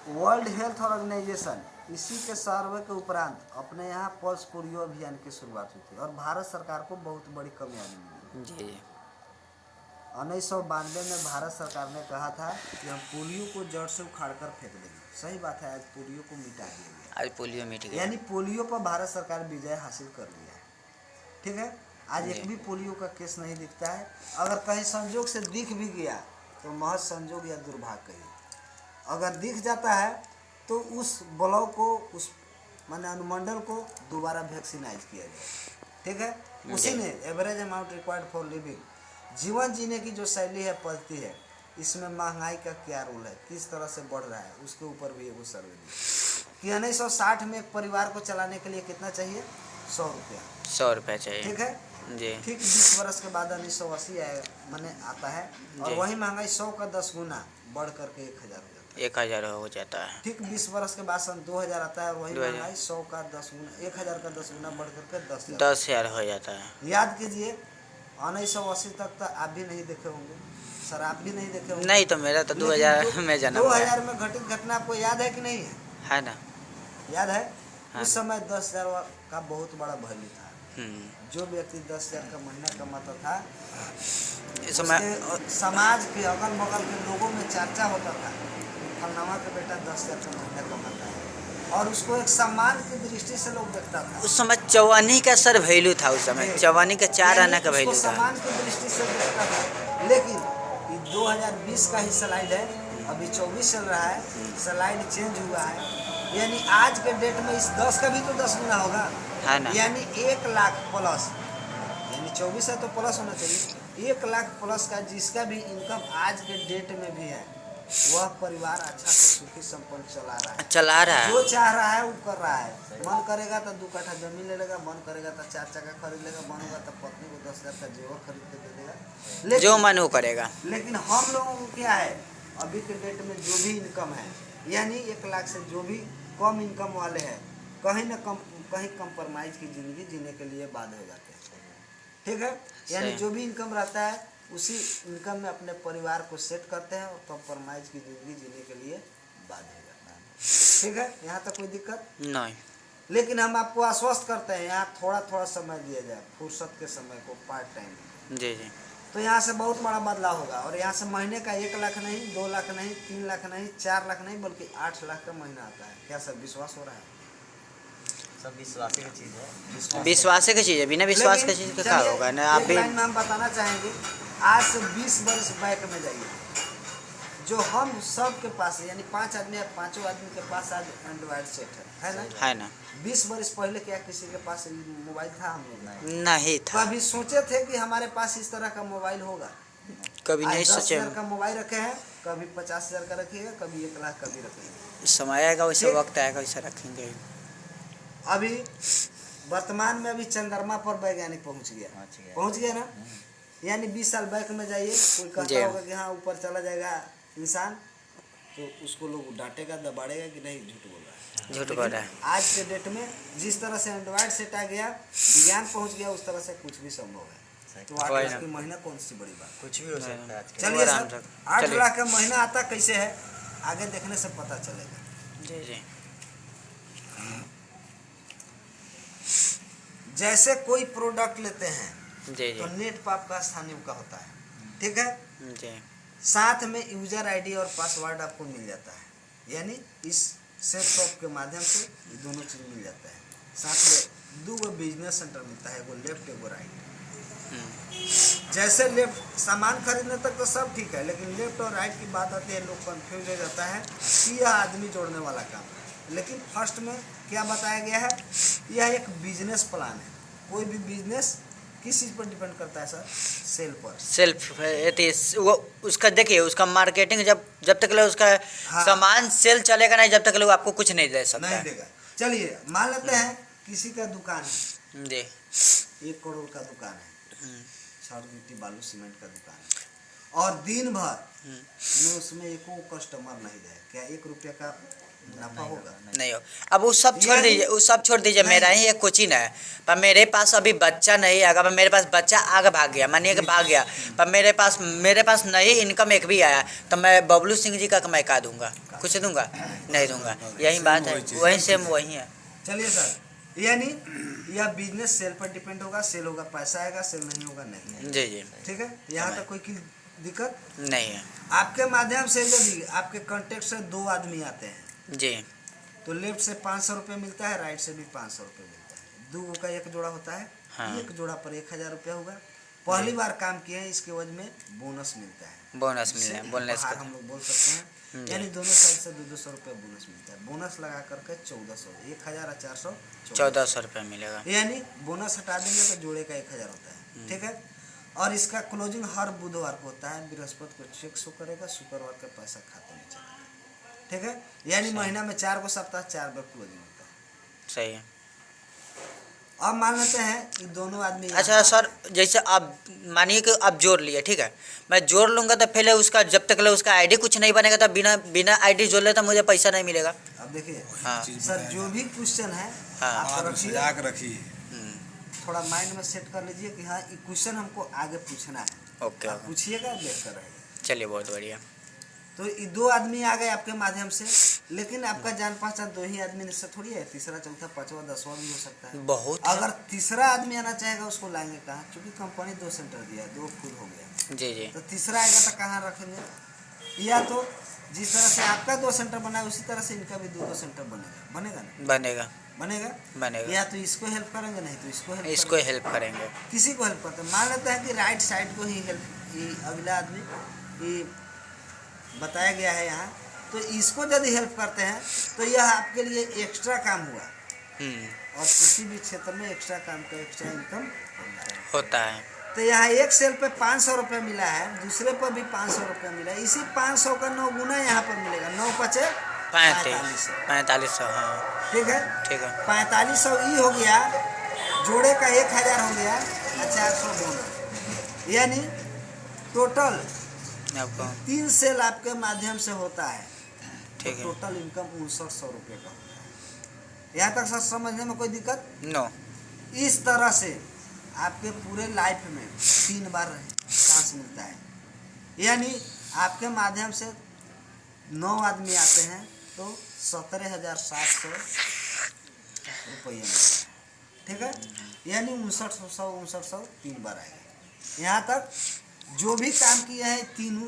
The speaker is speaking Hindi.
वर्ल्ड हेल्थ ऑर्गेनाइजेशन इसी के सर्वे के उपरांत अपने यहाँ पल्स पोलियो अभियान की शुरुआत हुई थी और भारत सरकार को बहुत बड़ी कामयाबी मिली। जी जी। 1992 में भारत सरकार ने कहा था कि हम पोलियो को जड़ से उखाड़ कर फेंक देंगे। सही बात है, आज पोलियो को मिटा दिया गया, आज पोलियो मिट गया, यानी पोलियो पर भारत सरकार विजय हासिल कर लिया है। ठीक है, आज जी। एक भी पोलियो का केस नहीं दिखता है। अगर कहीं संजोग से दिख भी गया तो महज संजोग या दुर्भाग्य कहिए। अगर दिख जाता है तो उस ब्लॉक को, उस माने अनुमंडल को दोबारा वैक्सीनाइज किया जाए। ठीक है, उसी ने average amount required for living, जीवन जीने की जो शैली है, पद्धति है, इसमें महंगाई का क्या रोल है, किस तरह से बढ़ रहा है, उसके ऊपर भी एगो सर्वे दिया कि 1960 में एक परिवार को चलाने के लिए कितना चाहिए, 100 रुपया। 100 रुपये चाहिए। ठीक है जी। ठीक 20 वर्ष के बाद 1980 मैंने आता है और वही महंगाई 100 का 10 गुना बढ़ करके 1000 हो जाता है। 1000 हो जाता है। ठीक 20 वर्ष के बाद सन 2000 आता है और वही महंगाई 100 का 10 गुना, 1000 का 10 गुना बढ़ करके 10,000 हो जाता है। याद कीजिए 1980 तक तो आप भी नहीं देखे होंगे सर, आप भी नहीं देखे होंगे। नहीं तो मेरा तो 2000 में जन्म हुआ है। 2000 में घटित घटना आपको याद है कि नहीं है? है ना। याद है। हाँ। उस समय 10,000 का बहुत बड़ा वैल्यू था। जो व्यक्ति 10,000 का महीना कमाता था, इस समय समाज के अगल बगल के लोगों में चर्चा होता था फलनामा का बेटा 10,000 का महीना कमाता है, और उसको एक सम्मान की दृष्टि से लोग देखता था। उस समय चवानी का सर वैल्यू था, उस समय चवानी का 4 आना का वैल्यू था, सम्मान की दृष्टि से देखता था। लेकिन ये 2020 का ही स्लाइड है, अभी 24 चल रहा है, स्लाइड चेंज हुआ है, यानी आज के डेट में इस 10 का भी तो 10 गुना होगा, है ना। यानी 1 लाख प्लस, यानी 24 है तो प्लस होना चाहिए, 1 लाख प्लस का जिसका भी इनकम आज के डेट में भी है, वह परिवार अच्छा से सुखी संपन्न चला रहा है। जो चाह रहा है वो कर रहा है। मन करेगा तो 2 कट्ठा जमीन ले लेगा, मन करेगा तो 4 चक्का खरीद लेगा, मन होगा तो पत्नी को 10,000 का जेवर खरीद के दे देगा, जो मन वो करेगा। लेकिन हम लोगों को क्या है, अभी के डेट में जो भी इनकम है, यानी 1 लाख से जो भी कम इनकम वाले हैं, कहीं कंप्रोमाइज की ज़िंदगी जीने के लिए बाध्य हो जाते हैं। ठीक है, यानी जो भी इनकम रहता है उसी इनकम में अपने परिवार को सेट करते हैं और कंप्रोमाइज की ज़िंदगी जीने के लिए बाध्य हो जाता है। ठीक है, यहाँ तक कोई दिक्कत नहीं। लेकिन हम आपको आश्वस्त करते हैं, यहाँ थोड़ा थोड़ा समय दिया जाए, फुर्सत के समय को, पार्ट टाइम। जी जी। तो यहाँ से बहुत बड़ा बदलाव होगा, और यहाँ से महीने का 1 लाख नहीं, 2 लाख नहीं, 3 लाख नहीं, 4 लाख नहीं, बल्कि 8 लाख का महीना आता है। क्या सब विश्वास हो रहा है? सब विश्वास की चीज़ है, विश्वास की चीज़ है, बिना विश्वास की चीज़ का क्या होगा ना। आप भी हम बताना चाहेंगे, आज से 20 वर्ष बैक में जाइए, जो हम सब के पास है, यानी 5 आदमी या 5 आदमी के पास आज एंड्रॉइड सेट है ना? है ना। 20 वर्ष पहले क्या किसी के पास मोबाइल था? हम लोग नहीं था। कभी सोचे थे कि हमारे पास इस तरह का मोबाइल होगा? कभी नहीं सोचे। 10,000 का मोबाइल रखे हैं, कभी 50,000 का रखिएगा, कभी 1 लाख का भी रखेंगे। समय आएगा वैसे, वक्त आएगा वैसे रखेंगे। अभी वर्तमान में अभी चंद्रमा पर वैज्ञानिक पहुंच गया ना, यानी 20 साल बैक में जाइए, कोई कहता होगा कि हाँ ऊपर चला जाएगा इंसान, तो उसको लोग डांटेगा, दबाड़ेगा कि नहीं झूठ बोल रहा है। झूठ बोल रहा है। आज के डेट में जिस तरह से एंड्रॉइड सेट आ गया, विज्ञान पहुंच गया, उस तरह से कुछ भी संभव है। तो 8 लाख की महीना कौन सी बड़ी बात, कुछ भी हो सकता है। चलिए सर, 8 लाख का महीना आता कैसे है, आगे देखने से पता चलेगा। जी जी। जैसे कोई प्रोडक्ट लेते हैं जी जी। तो नेट पर आपका स्थानीय का होता है, ठीक है जी। साथ में यूजर आईडी और पासवर्ड आपको मिल जाता है, यानी इस सेट टॉप के माध्यम से ये दोनों चीज़ मिल जाता है। साथ में 2 बिजनेस सेंटर मिलता है, एगो लेफ्ट एगो राइट। जैसे लेफ्ट सामान खरीदने तक तो सब ठीक है, लेकिन लेफ्ट और राइट की बात आती है, लोग कंफ्यूज हो जाता है कि यह आदमी जोड़ने वाला काम है। लेकिन फर्स्ट में क्या बताया गया है, यह एक बिजनेस प्लान है। कोई भी बिजनेस किस चीज़ पर डिपेंड करता है सर? सेल पर। सेल्फ वो उसका देखिए, उसका मार्केटिंग जब तक लोग उसका सामान सेल चलेगा नहीं, जब तक लोग आपको कुछ नहीं दे सकता, नहीं देगा। चलिए मान लेते हैं किसी का दुकान है जी, 1 करोड़ का दुकान है, छड़ गिट्टी बालू सीमेंट का दुकान है, और दिन भर में उसमें एक कस्टमर नहीं रहे, क्या 1 रुपये का मुनाफा होगा? नहीं हो। अब वो सब छोड़ यानी- दीजिए, वो सब छोड़ दीजिए, नहीं। मेरा ही एक कोचिंग है, पर मेरे पास अभी बच्चा नहीं है। अगर मेरे पास बच्चा आगे भाग गया, मानिए कि भाग गया, पर मेरे पास नई इनकम एक भी आया, तो मैं बबलू सिंह जी का कमाई का दूंगा? कुछ दूंगा? नहीं दूंगा। यही बात है, वही सेम वही है। चलिए सर, यानी यह बिजनेस सेल पर डिपेंड होगा, सेल होगा पैसा आएगा, सेल नहीं होगा नहीं। जी जी, ठीक है, यहाँ तक कोई की दिक्कत नहीं है। आपके माध्यम से यदि आपके कांटेक्ट से 2 आदमी आते हैं जी तो लेफ्ट से 500 रुपये मिलता है, राइट से भी 500 रुपये मिलता है। 2 का 1 जोड़ा होता है, हाँ। 1 जोड़ा पर 1000 रुपया होगा। पहली बार काम किए हैं, इसके वजह में बोनस मिलता है। बोनस मिलना है, बोनस बाहर का हम लोग बोल सकते हैं, जी। यानी दोनों साइड से 200 रुपये बोनस मिलता है। बोनस लगा करके 1400, 1000 और 400 1400 रुपये मिलेगा। यानी बोनस हटा देंगे तो जोड़े का 1000 होता है। ठीक है, और इसका क्लोजिंग हर बुधवार को होता है, बृहस्पति को चेक शो करेगा, शुक्रवार का पैसा खाते में चला जाएगा। ठीक है, यानी महीना में 4 को सप्ताह 4 बार क्लोजिंग होता है। सही है। अब मान लेते हैं कि दोनों आदमी अच्छा सर, जैसे आप मानिए कि आप जोड़ लिए, ठीक है, मैं जोड़ लूँगा तो पहले उसका जब तक उसका आईडी कुछ नहीं बनेगा तो बिना आईडी जोड़ ले तो मुझे पैसा नहीं मिलेगा। अब देखिए हाँ सर, जो भी क्वेश्चन है हाँ। आप रखिए, रखिए, थोड़ा माइंड में सेट कर लीजिए कि हाँ ये क्वेश्चन हमको आगे पूछना है। ओके आप पूछिएगा, बेहतर रहेगा। चलिए, बहुत बढ़िया। तो ये 2 आदमी आ गए आपके माध्यम से, लेकिन आपका जान पहचान 2 ही आदमी से थोड़ी है, तीसरा चौथा पांचवा 10वां भी हो सकता है। बहुत अगर तीसरा आदमी आना चाहेगा उसको लाएंगे कहाँ? क्योंकि कंपनी 2 सेंटर दिया है, 2 खुद हो गया, जी जी, तो तीसरा आएगा तो कहाँ रखेंगे? या तो जिस तरह से आपका 2 सेंटर बना है उसी तरह से इनका भी 2 सेंटर बनेगा। बनेगा ना? बनेगा बनेगा। बनेगा। या तो इसको हेल्प करेंगे, नहीं तो इसको हेल्प इसको हेल्प करेंगे। किसी को हेल्प करते हैं। मान लेते हैं कि राइट साइड को ही हेल्प, अगला आदमी ये बताया गया है यहाँ, तो इसको यदि हेल्प करते हैं तो यह आपके लिए एक्स्ट्रा काम हुआ। और किसी भी क्षेत्र में एक्स्ट्रा काम का एक्स्ट्रा इनकम होता है। तो यहाँ एक सेल पे 500 रुपये मिला है, दूसरे पर भी 500 रुपये मिला है, इसी 500 का 9 गुना यहाँ पर मिलेगा। 9 पचे 4500। हाँ ठीक है, ठीक है। 4500 ई हो गया, जोड़े का 1000 हो गया, 400 बोनस, यानी टोटल आपको 3 सेल आपके माध्यम से होता है। ठीक है। तो टोटल इनकम 5900 रुपये का होता है। यहाँ तक सर समझने में कोई दिक्कत? नो। इस तरह से आपके पूरे लाइफ में 3 बार चांस मिलता है, यानी आपके माध्यम से 9 आदमी आते हैं तो 17,700 रुपये मिलता है। ठीक है, यानी 5900 3 बार आएगा। यहाँ तक जो भी काम किए हैं तीनों